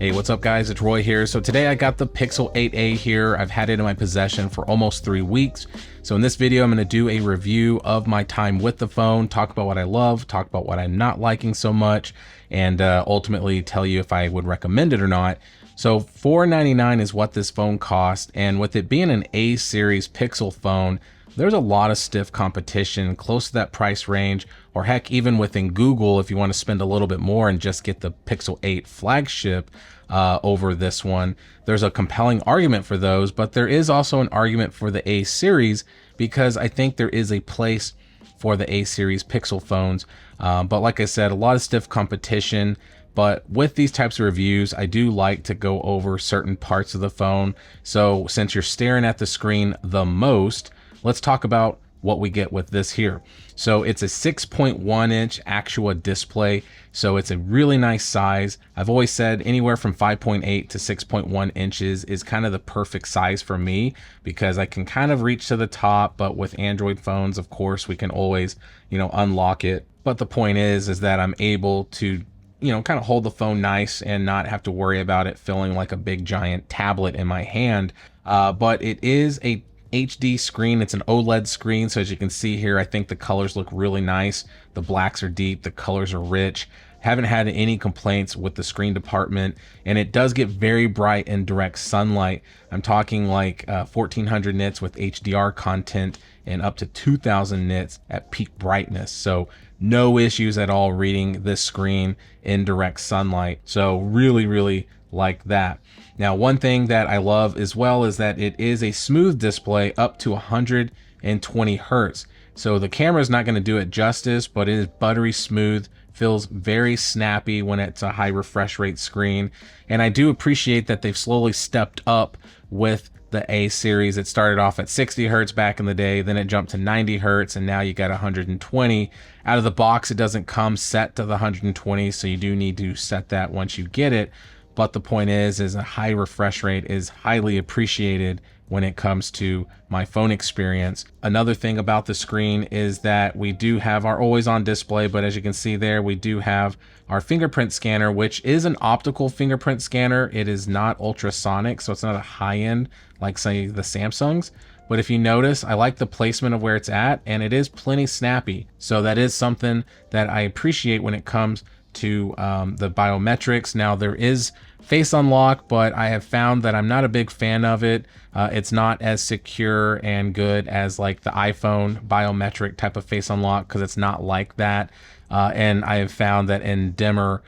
Hey, what's up guys? It's Roy here. So today I got the Pixel 8a here. I've had it in my possession for almost 3 weeks. So in this video, I'm going to do a review of my time with the phone, talk about what I love, talk about what I'm not liking so much, and ultimately tell you if I would recommend it or not. So $499 is what this phone cost, and with it being an A series Pixel phone, there's a lot of stiff competition close to that price range, or heck, even within Google, if you want to spend a little bit more and just get the Pixel 8 flagship over this one. There's a compelling argument for those, but there is also an argument for the A series because I think there is a place for the A series Pixel phones. But like I said, a lot of stiff competition. But with these types of reviews, I do like to go over certain parts of the phone. So since you're staring at the screen the most, let's talk about what we get with this here. So it's a 6.1 inch Actua display. So it's a really nice size. I've always said anywhere from 5.8 to 6.1 inches is kind of the perfect size for me because I can kind of reach to the top, but with Android phones, of course, we can always, unlock it. But the point is that I'm able to kind of hold the phone nice and not have to worry about it feeling like a big giant tablet in my hand. But it is a HD screen. It's an OLED screen. So as you can see here, I think the colors look really nice. The blacks are deep, the colors are rich. Haven't had any complaints with the screen department, and it does get very bright in direct sunlight. I'm talking like 1400 nits with HDR content and up to 2000 nits at peak brightness. So no issues at all reading this screen in direct sunlight. So really like that. Now, one thing that I love as well is that it is a smooth display up to 120 hertz. So the camera is not going to do it justice, but it is buttery smooth, feels very snappy when it's a high refresh rate screen. And I do appreciate that they've slowly stepped up with the A series. It started off at 60 hertz back in the day, then it jumped to 90 hertz, and now you got 120. Out of the box, it doesn't come set to the 120, so you do need to set that once you get it. But the point is a high refresh rate is highly appreciated when it comes to my phone experience. Another thing about the screen is that we do have our always on display, but as you can see there, we do have our fingerprint scanner, which is an optical fingerprint scanner. It is not ultrasonic, so it's not a high end like say the Samsungs. But if you notice, I like the placement of where it's at, and it is plenty snappy. So that is something that I appreciate when it comes to the biometrics. Now there is face unlock, but I have found that I'm not a big fan of it. It's not as secure and good as like the iPhone biometric type of face unlock because it's not like that. And I have found that in dimmer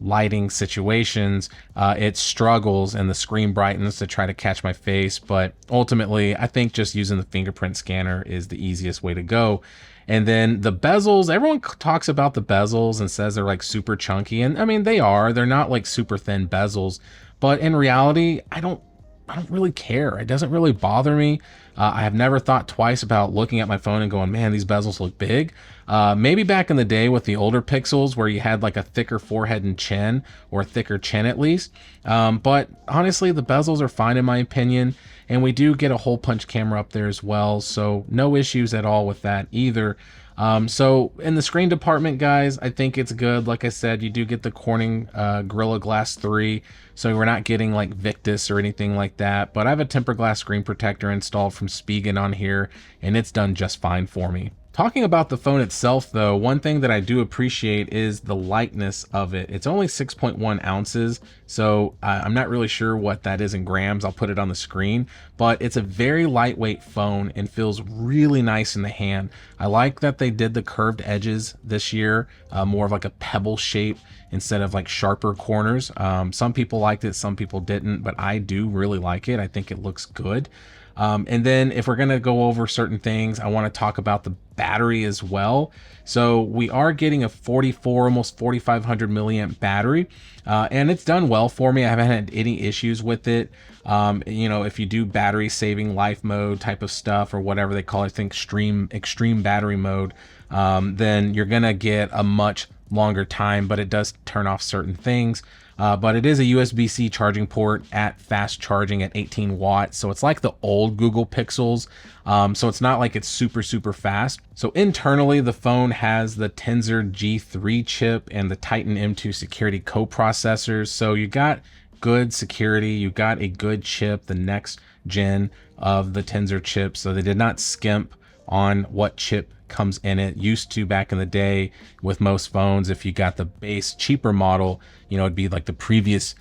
lighting situations, it struggles and the screen brightens to try to catch my face. But ultimately, I think just using the fingerprint scanner is the easiest way to go. And then the bezels, everyone talks about the bezels and says they're like super chunky. And I mean, they're not like super thin bezels, but in reality, I don't really care. It doesn't really bother me. I have never thought twice about looking at my phone and going, man, these bezels look big. Maybe back in the day with the older Pixels where you had like a thicker forehead and chin, or a thicker chin at least. But honestly, the bezels are fine in my opinion. And we do get a hole punch camera up there as well. So no issues at all with that either. So in the screen department, guys, I think it's good. Like I said, you do get the Corning Gorilla Glass 3. So we're not getting like Victus or anything like that. But I have a tempered glass screen protector installed from Spigen on here, and it's done just fine for me. Talking about the phone itself though, one thing that I do appreciate is the lightness of it. It's only 6.1 ounces, so I'm not really sure what that is in grams. I'll put it on the screen, but it's a very lightweight phone and feels really nice in the hand. I like that they did the curved edges this year, more of like a pebble shape instead of like sharper corners. Some people liked it, some people didn't, but I do really like it. I think it looks good. And then if we're going to go over certain things, I want to talk about the battery as well. So we are getting a 44, almost 4,500 milliamp battery, and it's done well for me. I haven't had any issues with it. If you do battery saving life mode type of stuff or whatever they call it, I think extreme battery mode, then you're going to get a much longer time, but it does turn off certain things. But it is a USB-C charging port at fast charging at 18 watts. So it's like the old Google Pixels. So it's not like it's super fast. So internally, the phone has the Tensor G3 chip and the Titan M2 security coprocessors. So you got good security. You got a good chip, the next gen of the Tensor chip. So they did not skimp on what chip comes in it. Used to back in the day with most phones, if you got the base cheaper model, it'd be like the previous,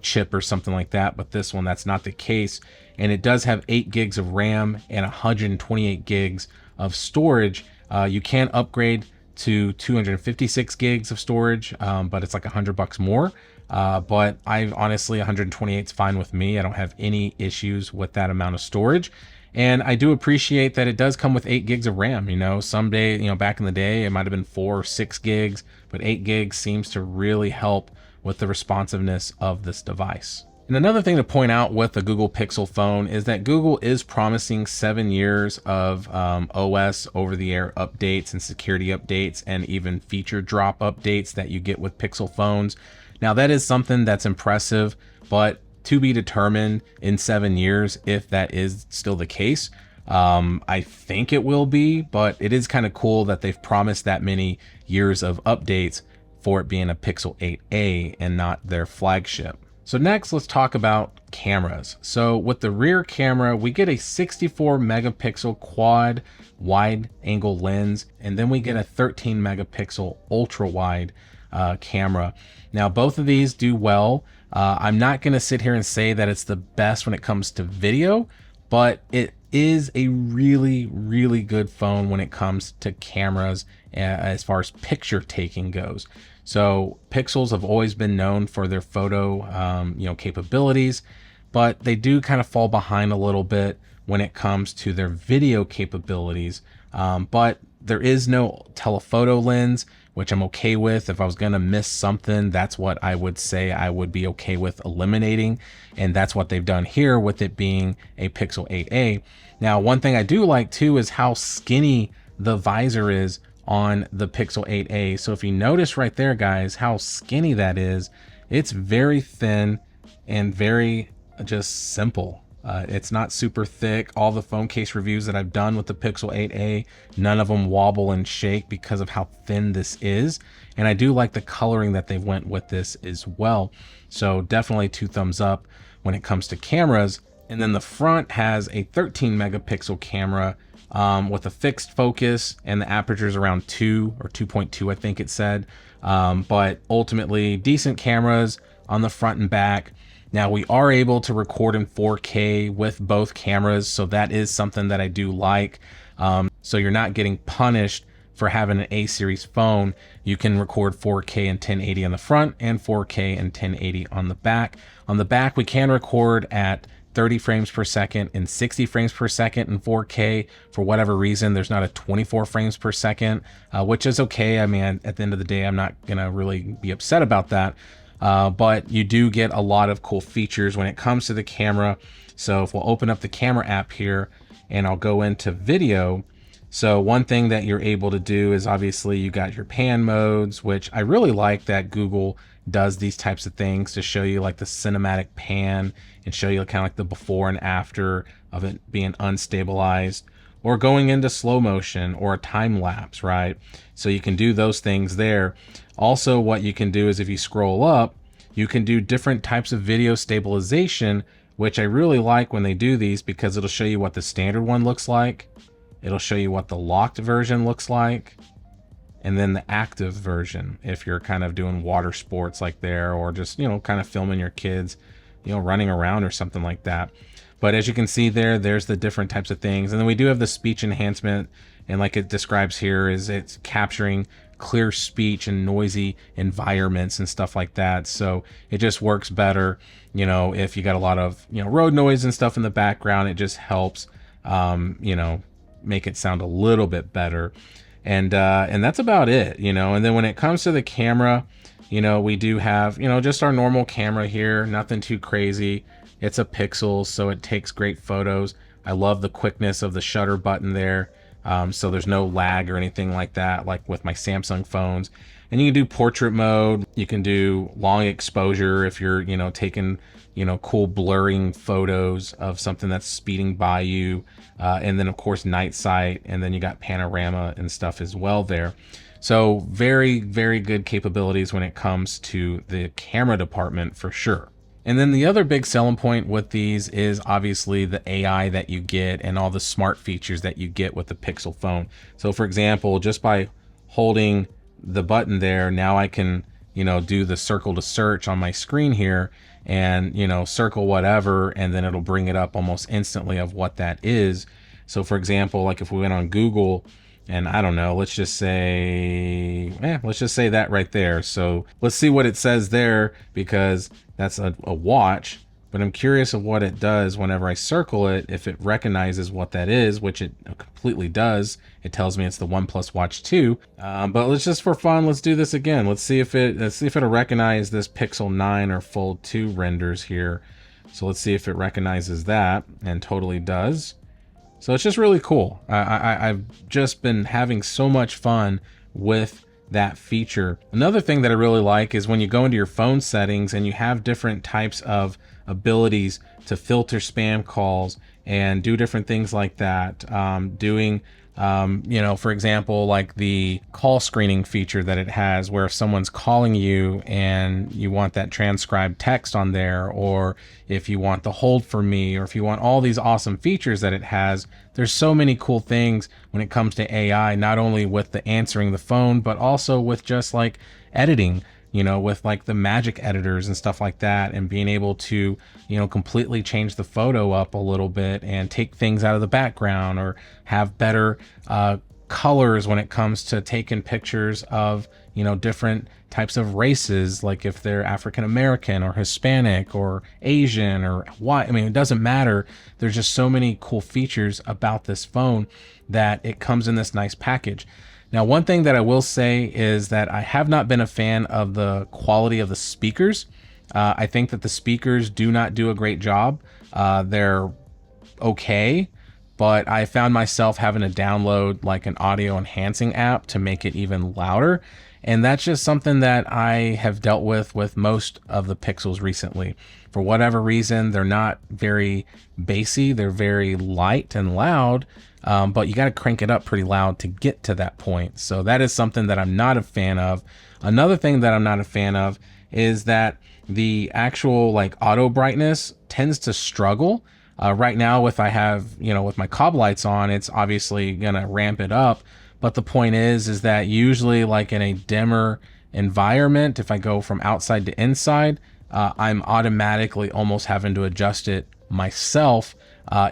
chip or something like that. But this one, that's not the case. And it does have 8 gigs of RAM and 128 gigs of storage. You can upgrade to 256 gigs of storage, but it's like $100 more. But I honestly, 128 is fine with me. I don't have any issues with that amount of storage. And I do appreciate that it does come with 8 gigs of RAM. Someday, back in the day, it might have been 4 or 6 gigs, but 8 gigs seems to really help with the responsiveness of this device. And another thing to point out with the Google Pixel phone is that Google is promising 7 years of OS over-the-air updates and security updates and even feature drop updates that you get with Pixel phones. Now that is something that's impressive, but to be determined in 7 years if that is still the case. I think it will be, but it is kind of cool that they've promised that many years of updates for it being a Pixel 8a and not their flagship. So next, let's talk about cameras. So with the rear camera, we get a 64 megapixel quad wide angle lens, and then we get a 13 megapixel ultra wide camera. Now, both of these do well. I'm not going to sit here and say that it's the best when it comes to video, but it is a really, really good phone when it comes to cameras as far as picture taking goes. So Pixels have always been known for their photo, capabilities, but they do kind of fall behind a little bit when it comes to their video capabilities. But there is no telephoto lens, which I'm okay with. If I was going to miss something, that's what I would say I would be okay with eliminating. And that's what they've done here with it being a Pixel 8a. Now, one thing I do like too is how skinny the visor is on the Pixel 8a. So if you notice right there, guys, how skinny that is, it's very thin and very just simple. It's not super thick. All the phone case reviews that I've done with the Pixel 8a, none of them wobble and shake because of how thin this is. And I do like the coloring that they went with this as well. So definitely 2 thumbs up when it comes to cameras. And then the front has a 13 megapixel camera with a fixed focus, and the aperture is around 2 or 2.2, I think it said. But ultimately decent cameras on the front and back. Now we are able to record in 4K with both cameras, so that is something that I do like. So you're not getting punished for having an A series phone. You can record 4K and 1080 on the front and 4K and 1080 on the back. On the back, we can record at 30 frames per second and 60 frames per second in 4K. For whatever reason, there's not a 24 frames per second, which is okay. I mean, at the end of the day, I'm not gonna really be upset about that. But you do get a lot of cool features when it comes to the camera. So if we'll open up the camera app here and I'll go into video. So one thing that you're able to do is obviously you got your pan modes, which I really like that Google does these types of things to show you like the cinematic pan and show you kind of like the before and after of it being unstabilized, or going into slow motion or a time lapse, right? So you can do those things there. Also, what you can do is if you scroll up, you can do different types of video stabilization, which I really like when they do these because it'll show you what the standard one looks like. It'll show you what the locked version looks like, and then the active version if you're kind of doing water sports like there, or just, kind of filming your kids, running around or something like that. But as you can see there's the different types of things. And then we do have the speech enhancement, and like it describes here, is it's capturing clear speech in noisy environments and stuff like that. So it just works better, if you got a lot of, road noise and stuff in the background. It just helps, make it sound a little bit better. And that's about it, And then when it comes to the camera, we do have, just our normal camera here, nothing too crazy. It's a Pixel, so it takes great photos. I love the quickness of the shutter button there. So there's no lag or anything like that, like with my Samsung phones. And you can do portrait mode. You can do long exposure if you're, taking, cool blurring photos of something that's speeding by you. And then of course night sight, and then you got panorama and stuff as well there. So very, very good capabilities when it comes to the camera department for sure. And then the other big selling point with these is obviously the AI that you get and all the smart features that you get with the Pixel phone. So for example, just by holding the button there, now I can, do the circle to search on my screen here and, circle whatever, and then it'll bring it up almost instantly of what that is. So for example, like if we went on Google, and I don't know, let's just say that right there. So let's see what it says there, because that's a watch, but I'm curious of what it does whenever I circle it, if it recognizes what that is, which it completely does. It tells me it's the OnePlus Watch 2. But let's just, for fun, let's do this again. Let's see if it'll recognize this Pixel 9 or Fold 2 renders here. So let's see if it recognizes that, and totally does. So it's just really cool. I've just been having so much fun with that feature. Another thing that I really like is when you go into your phone settings and you have different types of abilities to filter spam calls and do different things like that. For example, like the call screening feature that it has, where if someone's calling you and you want that transcribed text on there, or if you want the hold for me, or if you want all these awesome features that it has, there's so many cool things when it comes to AI, not only with the answering the phone, but also with just like editing, with like the magic editors and stuff like that, and being able to, completely change the photo up a little bit and take things out of the background, or have better colors when it comes to taking pictures of, different types of races, like if they're African American or Hispanic or Asian or what. I mean, it doesn't matter. There's just so many cool features about this phone that it comes in this nice package. Now, one thing that I will say is that I have not been a fan of the quality of the speakers. I think that the speakers do not do a great job. They're okay, but I found myself having to download like an audio enhancing app to make it even louder. And that's just something that I have dealt with most of the Pixels recently. For whatever reason, they're not very bassy. They're very light and loud. But you got to crank it up pretty loud to get to that point. So that is something that I'm not a fan of. Another thing that I'm not a fan of is that the actual like auto brightness tends to struggle. Right now, with my cob lights on, it's obviously gonna ramp it up. But the point is that usually, like in a dimmer environment, if I go from outside to inside, I'm automatically almost having to adjust it myself,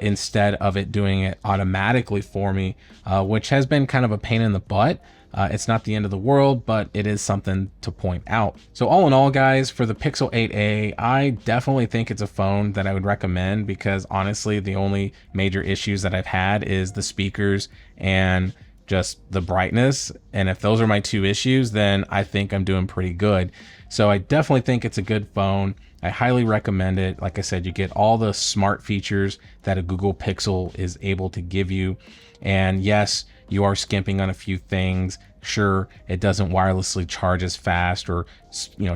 instead of it doing it automatically for me, which has been kind of a pain in the butt. It's not the end of the world, but it is something to point out. So all in all, guys, for the Pixel 8a, I definitely think it's a phone that I would recommend, because honestly, the only major issues that I've had is the speakers and just the brightness. And if those are my two issues, then I think I'm doing pretty good. So I definitely think it's a good phone. I highly recommend it. Like I said, you get all the smart features that a Google Pixel is able to give you. And yes, you are skimping on a few things. Sure, it doesn't wirelessly charge as fast, or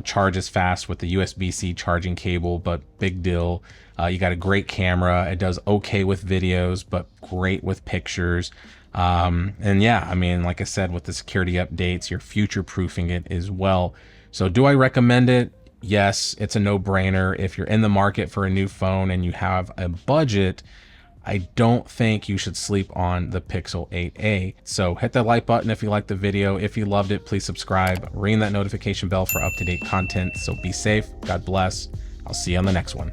charge as fast with the USB-C charging cable, but big deal. You got a great camera. It does okay with videos, but great with pictures. And yeah, I mean, like I said, with the security updates, you're future-proofing it as well. So do I recommend it? Yes, it's a no-brainer. If you're in the market for a new phone and you have a budget, I don't think you should sleep on the Pixel 8a. So hit that like button if you liked the video. If you loved it, please subscribe. Ring that notification bell for up-to-date content. So be safe. God bless. I'll see you on the next one.